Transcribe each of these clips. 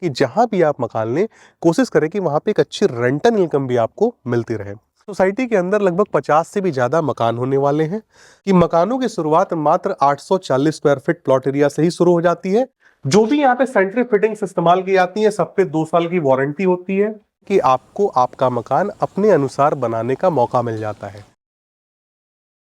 कि जहां भी आप मकान लें, कोशिश करें कि वहां पे एक अच्छी रेंटल इनकम भी आपको मिलती रहे। सोसाइटी के अंदर लगभग 50 से भी ज्यादा मकान होने वाले हैं कि मकानों की शुरुआत मात्र 840 स्क्वायर फीट प्लॉट एरिया से ही शुरू हो जाती है। जो भी यहाँ पे सेंट्री फिटिंग्स इस्तेमाल की जाती है, सब पे 2 साल की वारंटी होती है कि आपको आपका मकान अपने अनुसार बनाने का मौका मिल जाता है।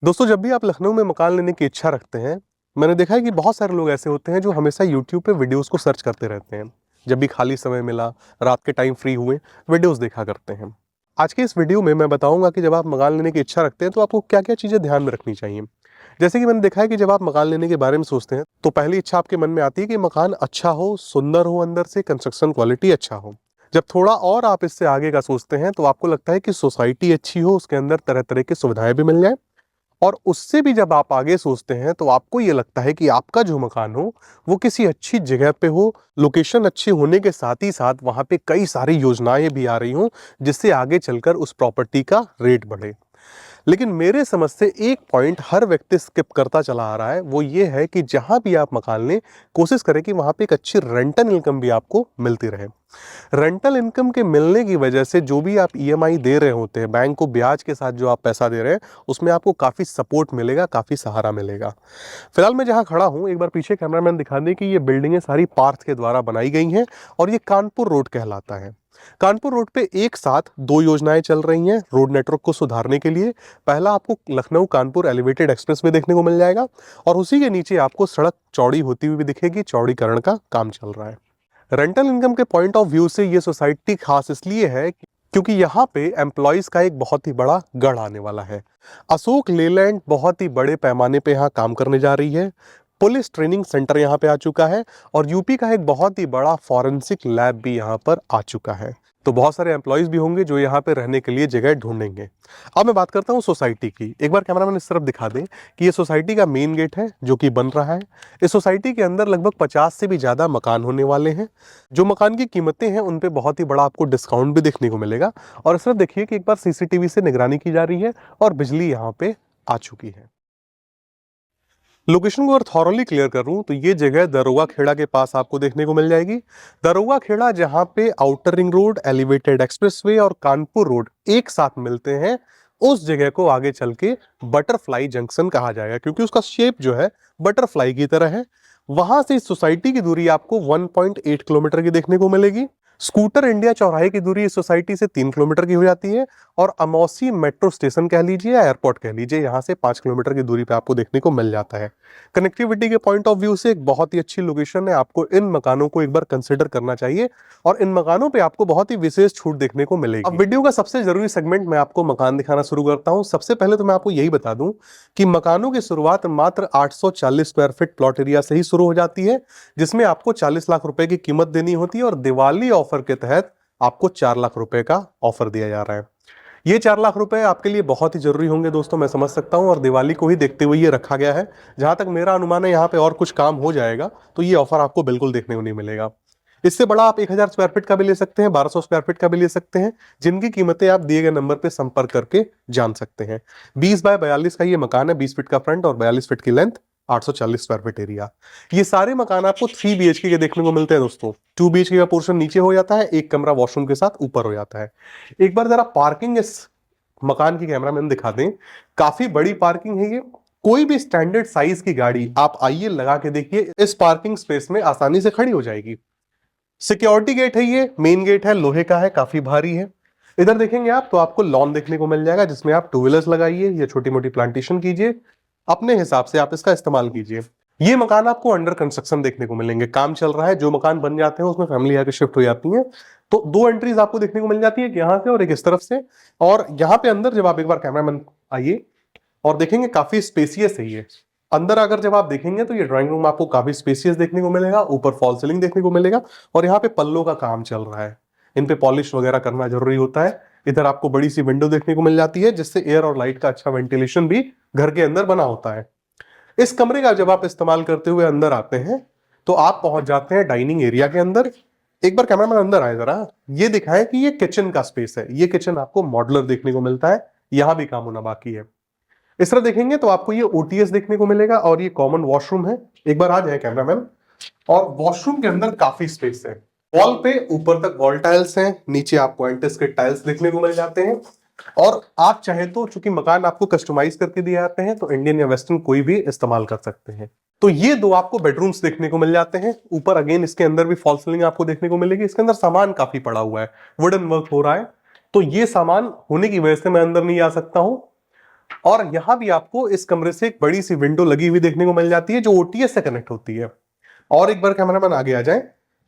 दोस्तों, जब भी आप लखनऊ में मकान लेने की इच्छा रखते हैं, मैंने देखा है कि बहुत सारे लोग ऐसे होते हैं जो हमेशा यूट्यूब पे वीडियोस को सर्च करते रहते हैं। जब भी खाली समय मिला, रात के टाइम फ्री हुए, वीडियोस देखा करते हैं। आज के इस वीडियो में मैं बताऊंगा कि जब आप मकान लेने की इच्छा रखते हैं तो आपको क्या क्या चीज़ें ध्यान में रखनी चाहिए। जैसे कि मैंने देखा है कि जब आप मकान लेने के बारे में सोचते हैं तो पहली इच्छा आपके मन में आती है कि मकान अच्छा हो, सुंदर हो, अंदर से कंस्ट्रक्शन क्वालिटी अच्छा हो। जब थोड़ा और आप इससे आगे का सोचते हैं तो आपको लगता है कि सोसाइटी अच्छी हो, उसके अंदर तरह तरह की सुविधाएं भी मिल जाए। और उससे भी जब आप आगे सोचते हैं तो आपको ये लगता है कि आपका जो मकान हो वो किसी अच्छी जगह पे हो, लोकेशन अच्छी होने के साथ ही साथ वहां पे कई सारी योजनाएं भी आ रही हों जिससे आगे चलकर उस प्रॉपर्टी का रेट बढ़े। लेकिन मेरे समझ से एक पॉइंट हर व्यक्ति स्किप करता चला आ रहा है, वो ये है कि जहां भी आप मकान लें, कोशिश करें कि वहां पे एक अच्छी रेंटल इनकम भी आपको मिलती रहे। रेंटल इनकम के मिलने की वजह से जो भी आप ईएमआई दे रहे होते हैं, बैंक को ब्याज के साथ जो आप पैसा दे रहे हैं, उसमें आपको काफ़ी सपोर्ट मिलेगा, काफ़ी सहारा मिलेगा। फिलहाल मैं जहाँ खड़ा हूँ, एक बार पीछे कैमरामैन दिखा दें कि ये बिल्डिंगें सारी पार्थ के द्वारा बनाई गई हैं और ये कानपुर रोड कहलाता है। कानपुर रोड पे एक साथ 2 योजनाएं चल रही हैं रोड नेटवर्क को सुधारने के लिए। पहला आपको Lucknow Kanpur elevated express way देखने को मिल जाएगा और उसी के नीचे आपको सड़क चौड़ी होती हुई भी दिखेगी, चौड़ीकरण का काम चल रहा है। रेंटल इनकम के पॉइंट ऑफ व्यू से ये सोसाइटी खास इसलिए है क्योंकि यहाँ पे एम्प्लॉयज का एक बहुत ही बड़ा गढ़ आने वाला है। अशोक लेलैंड बहुत ही बड़े पैमाने पे यहाँ काम करने जा रही है। पुलिस ट्रेनिंग सेंटर यहाँ पे आ चुका है और यूपी का एक बहुत ही बड़ा फॉरेंसिक लैब भी यहाँ पर आ चुका है। तो बहुत सारे एम्प्लॉयज भी होंगे जो यहाँ पे रहने के लिए जगह ढूंढेंगे। अब मैं बात करता हूँ सोसाइटी की। एक बार कैमरामैन इस तरफ दिखा दें कि ये सोसाइटी का मेन गेट है जो कि बन रहा है। इस सोसाइटी के अंदर लगभग 50 से भी ज्यादा मकान होने वाले हैं। जो मकान की कीमतें हैं उन पे बहुत ही बड़ा आपको डिस्काउंट भी देखने को मिलेगा। और इस तरफ देखिए कि एक बार सीसीटीवी से निगरानी की जा रही है और बिजली यहाँ पे आ चुकी है। लोकेशन को अगर थॉरली क्लियर करूं तो ये जगह दरोगा खेड़ा के पास आपको देखने को मिल जाएगी। दरोगा खेड़ा जहां पे outer ring road, elevated expressway और कानपुर रोड एक साथ मिलते हैं, उस जगह को आगे चल के बटरफ्लाई जंक्शन कहा जाएगा क्योंकि उसका शेप जो है बटरफ्लाई की तरह है। वहां से इस सोसाइटी की दूरी आपको 1.8 किलोमीटर की देखने को मिलेगी। स्कूटर इंडिया चौराहे की दूरी इस सोसाइटी से 3 किलोमीटर की हो जाती है और अमौसी मेट्रो स्टेशन कह लीजिए या एयरपोर्ट कह लीजिए, यहां से 5 किलोमीटर की दूरी पे आपको देखने को मिल जाता है। कनेक्टिविटी के पॉइंट ऑफ व्यू से एक बहुत ही अच्छी लोकेशन है। आपको इन मकानों को एक बार कंसिडर करना चाहिए और इन मकानों पे आपको बहुत ही विशेष छूट देखने को मिलेगी। अब वीडियो का सबसे जरूरी सेगमेंट मैं आपको मकान दिखाना शुरू करता हूं। सबसे पहले तो मैं आपको यही बता दूं कि मकानों की शुरुआत मात्र 840 स्क्वायर फीट प्लॉट एरिया से ही शुरू हो जाती है, जिसमें आपको 40 लाख रुपए की कीमत देनी होती है और दिवाली ऑफर के तहत आपको 4 लाख रुपए का ऑफर दिया जा रहा है। ये 4 लाख रुपए आपके लिए बहुत ही जरूरी होंगे दोस्तों, मैं समझ सकता हूं, और दिवाली को ही देखते हुए ये रखा गया है। जहां तक मेरा अनुमान है यहाँ पे और कुछ काम हो जाएगा तो ये ऑफर आपको बिल्कुल देखने को नहीं मिलेगा। इससे बड़ा आप 1000 स्क्वायर फीट का भी ले सकते हैं, 1200 स्क्वायर फीट का भी ले सकते हैं, जिनकी कीमतें आप दिए गए नंबर पे संपर्क करके जान सकते हैं। 20 बाय 42 का ये मकान है, 20 फीट का फ्रंट और 42 फीट की लेंथ, 840 स्क्वायर फीट एरिया। ये सारे मकान आपको 3 BHK के देखने को मिलते हैं दोस्तों। 2 BHK का पोर्शन नीचे हो जाता है, एक कमरा वॉशरूम के साथ ऊपर हो जाता है। एक बार जरा पार्किंग इस मकान की कैमरामैन दिखा दें। काफी बड़ी पार्किंग है ये। कोई भी स्टैंडर्ड साइज की गाड़ी आप आइए लगा के देखिए, इस पार्किंग स्पेस में आसानी से खड़ी हो जाएगी। सिक्योरिटी गेट है, ये मेन गेट है, लोहे का है, काफी भारी है। इधर देखेंगे आप तो आपको लॉन देखने को मिल जाएगा जिसमें आप 2 व्हीलर्स लगाइए या छोटी मोटी प्लांटेशन कीजिए, अपने हिसाब से आप इसका इस्तेमाल कीजिए। ये मकान आपको अंडर कंस्ट्रक्शन देखने को मिलेंगे, काम चल रहा है। जो मकान बन जाते हैं उसमें फैमिली आके शिफ्ट हो जाती है। तो 2 एंट्रीज आपको देखने को मिल जाती है, एक यहाँ से और एक इस तरफ से। और यहाँ पे अंदर जब आप एक बार कैमरामैन आइए और देखेंगे काफी स्पेसियस है ये। अंदर अगर जब आप देखेंगे तो ये ड्राइंग रूम आपको काफी स्पेसियस देखने को मिलेगा, ऊपर फॉल सीलिंग देखने को मिलेगा और यहाँ पे पल्लों का काम चल रहा है, इन पे पॉलिश वगैरह करना जरूरी होता है। इधर आपको बड़ी सी विंडो देखने को मिल जाती है जिससे एयर और लाइट का अच्छा वेंटिलेशन भी घर के अंदर बना होता है। इस कमरे का जब आप इस्तेमाल करते हुए अंदर आते हैं तो आप पहुंच जाते हैं डाइनिंग एरिया के अंदर। एक बार कैमरामैन अंदर आए जरा, ये दिखाएं कि ये किचन का स्पेस है। ये किचन आपको मॉड्यूलर देखने को मिलता है, यहां भी काम होना बाकी है। इस तरह देखेंगे तो आपको ये ओटीएस देखने को मिलेगा और ये कॉमन वॉशरूम है। एक बार आ जाए कैमरामैन, और वॉशरूम के अंदर काफी स्पेस है। वॉल पे ऊपर तक वॉल टाइल्स हैं, नीचे आपको एंटिस के टाइल्स देखने को मिल जाते हैं। और आप चाहे तो, चूंकि मकान आपको कस्टमाइज करके दिए जाते हैं, तो इंडियन या वेस्टर्न कोई भी इस्तेमाल कर सकते हैं। तो ये दो आपको बेडरूम्स देखने को मिल जाते हैं। ऊपर अगेन इसके अंदर भी फॉल सीलिंग आपको देखने को मिलेगी। इसके अंदर सामान काफी पड़ा हुआ है, वुडन वर्क हो रहा है, तो ये सामान होने की वजह से मैं अंदर नहीं आ सकता हूं। और यहां भी आपको इस कमरे से एक बड़ी सी विंडो लगी हुई देखने को मिल जाती है, जो ओटीएस से कनेक्ट होती है। और एक बार कैमरामैन आगे आ जाए,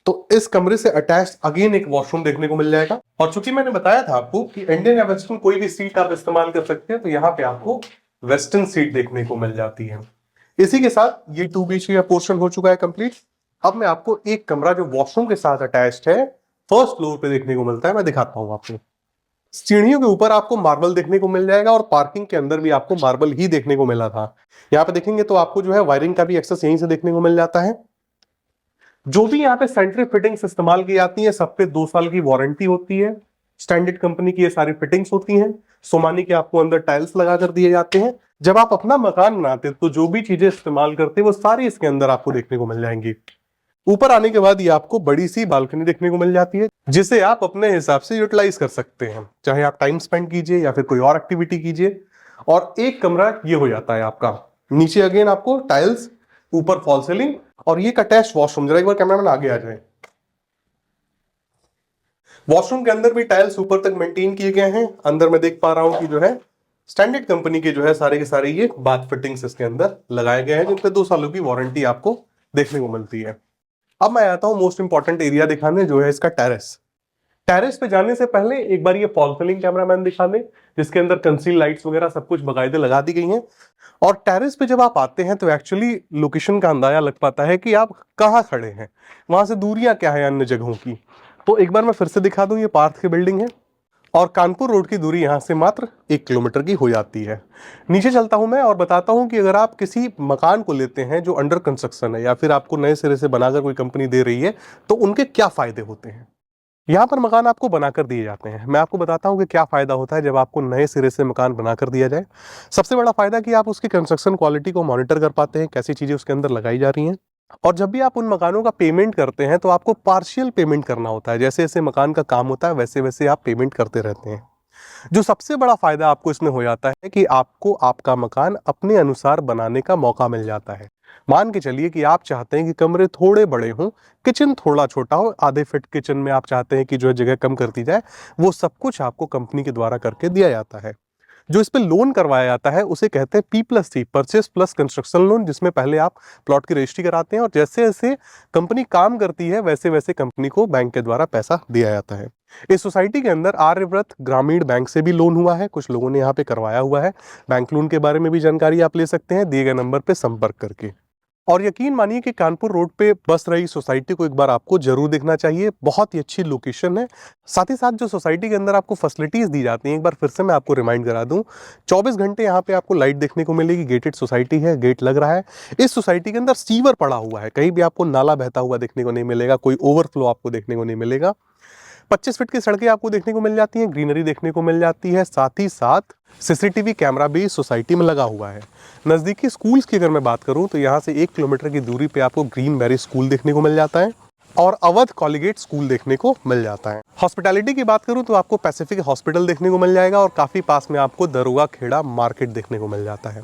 तो इस कमरे से अटैच अगेन एक वॉशरूम देखने को मिल जाएगा। और चूंकि मैंने बताया था आपको कि इंडियन या वेस्टर्न कोई भी सीट आप इस्तेमाल कर सकते हैं, तो यहाँ पे आपको वेस्टर्न सीट देखने को मिल जाती है। इसी के साथ ये 2 BHK का पोर्शन हो चुका है कंप्लीट। अब मैं आपको एक कमरा जो वॉशरूम के साथ अटैच्ड है, फर्स्ट फ्लोर पे देखने को मिलता है, मैं दिखाता हूं आपको। सीढ़ियों के ऊपर आपको मार्बल देखने को मिल जाएगा, और पार्किंग के अंदर भी आपको मार्बल ही देखने को मिला था। यहाँ पे देखेंगे तो आपको जो है वायरिंग का भी एक्सेस यहीं से देखने को मिल जाता है। जो भी यहाँ पे सेंट्री फिटिंग्स इस्तेमाल की जाती हैं, सब पे 2 साल की वारंटी होती है। स्टैंडर्ड कंपनी की ये सारी फिटिंग्स होती हैं। सोमानी के आपको अंदर टाइल्स लगा कर दिए जाते हैं। जब आप अपना मकान बनाते तो जो भी चीजें इस्तेमाल करते वो सारी इसके अंदर आपको देखने को मिल जाएंगी। ऊपर आने के बाद ये आपको बड़ी सी बालकनी देखने को मिल जाती है, जिसे आप अपने हिसाब से यूटिलाइज कर सकते हैं, चाहे आप टाइम स्पेंड कीजिए या फिर कोई और एक्टिविटी कीजिए। और एक कमरा ये हो जाता है आपका। नीचे अगेन आपको टाइल्स, ऊपर फॉल सीलिंग, और ये अटैच वॉशरूम। जरा एक बार कैमरामैन आगे आ जाए। वॉशरूम के अंदर भी टाइल्स ऊपर तक मेंटेन किए गए हैं। अंदर मैं देख पा रहा हूं कि जो है स्टैंडर्ड कंपनी के जो है सारे के सारे ये बाथ फिटिंग्स इसके अंदर लगाए गए हैं, जिन पे 2 सालों की वारंटी आपको देखने को मिलती है। अब मैं आता हूं मोस्ट इंपॉर्टेंट एरिया दिखाने, जो है इसका टेरेस। टेरेस पे जाने से पहले एक बार ये फॉल सीलिंग कैमरामैन दिखा दे, जिसके अंदर कंसील लाइट्स वगैरह सब कुछ बकायदे लगा दी गई हैं। और टेरेस पे जब आप आते हैं तो एक्चुअली लोकेशन का अंदाजा लग पाता है कि आप कहाँ खड़े हैं, वहां से दूरियां क्या है अन्य जगहों की। तो एक बार मैं फिर से दिखा दूं, ये पार्थ की बिल्डिंग है, और कानपुर रोड की दूरी यहां से मात्र 1 किलोमीटर की हो जाती है। नीचे चलता हूं मैं और बताता हूं कि अगर आप किसी मकान को लेते हैं जो अंडर कंस्ट्रक्शन है, या फिर आपको नए सिरे से बनाकर कोई कंपनी दे रही है, तो उनके क्या फायदे होते हैं। यहाँ पर मकान आपको बनाकर दिए जाते हैं। मैं आपको बताता हूँ कि क्या फायदा होता है जब आपको नए सिरे से मकान बनाकर दिया जाए। सबसे बड़ा फायदा कि आप उसकी कंस्ट्रक्शन क्वालिटी को मॉनिटर कर पाते हैं, कैसी चीजें उसके अंदर लगाई जा रही हैं। और जब भी आप उन मकानों का पेमेंट करते हैं, तो आपको पार्शियल पेमेंट करना होता है। जैसे जैसे मकान का काम होता है, वैसे वैसे आप पेमेंट करते रहते हैं। जो सबसे बड़ा फायदा आपको इसमें हो जाता है कि आपको आपका मकान अपने अनुसार बनाने का मौका मिल जाता है। मान के चलिए कि आप चाहते हैं कि कमरे थोड़े बड़े हों, किचन थोड़ा छोटा हो, आधे फिट किचन में आप चाहते हैं कि जो है जगह कम कर दी जाए, वो सब कुछ आपको कंपनी के द्वारा करके दिया जाता है। जो इस पे लोन करवाया जाता है उसे कहते हैं P+C, purchase plus construction loan, जिसमें पहले आप प्लॉट की रजिस्ट्री कराते हैं, और जैसे जैसे कंपनी काम करती है वैसे वैसे कंपनी को बैंक के द्वारा पैसा दिया जाता है। इस सोसाइटी के अंदर आर्यव्रत ग्रामीण बैंक से भी लोन हुआ है, कुछ लोगों ने यहाँ पे करवाया हुआ है। बैंक लोन के बारे में भी जानकारी आप ले सकते हैं दिए गए नंबर पे संपर्क करके। और यकीन मानिए कि कानपुर रोड पे बस रही सोसाइटी को एक बार आपको जरूर देखना चाहिए। बहुत ही अच्छी लोकेशन है। साथ ही साथ जो सोसाइटी के अंदर आपको फैसिलिटीज दी जाती हैं, एक बार फिर से मैं आपको रिमाइंड करा दूं, 24 घंटे यहाँ पे आपको लाइट देखने को मिलेगी। गेटेड सोसाइटी है, गेट लग रहा है। इस सोसाइटी के अंदर सीवर पड़ा हुआ है, कहीं भी आपको नाला बहता हुआ देखने को नहीं मिलेगा, कोई ओवरफ्लो आपको देखने को नहीं मिलेगा। 25 फीट की सड़कें आपको देखने को मिल जाती हैं, ग्रीनरी देखने को मिल जाती है। साथ ही साथ सीसीटीवी कैमरा भी सोसाइटी में लगा हुआ है। नज़दीकी स्कूल्स की अगर मैं बात करूं, तो यहाँ से 1 किलोमीटर की दूरी पे आपको ग्रीन बेरी स्कूल देखने को मिल जाता है, और अवध कॉलेगिएट स्कूल देखने को मिल जाता है। हॉस्पिटैलिटी की बात करूं तो आपको पैसिफिक हॉस्पिटल देखने को मिल जाएगा, और काफ़ी पास में आपको दरोगा खेड़ा मार्केट देखने को मिल जाता है।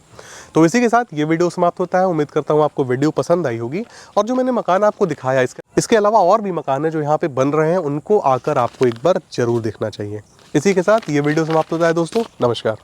तो इसी के साथ ये वीडियो समाप्त होता है। उम्मीद करता हूँ आपको वीडियो पसंद आई होगी, और जो मैंने मकान आपको दिखाया, इसके अलावा और भी मकान है जो यहाँ पे बन रहे हैं, उनको आकर आपको एक बार जरूर देखना चाहिए। इसी के साथ ये वीडियो समाप्त होता है दोस्तों। नमस्कार।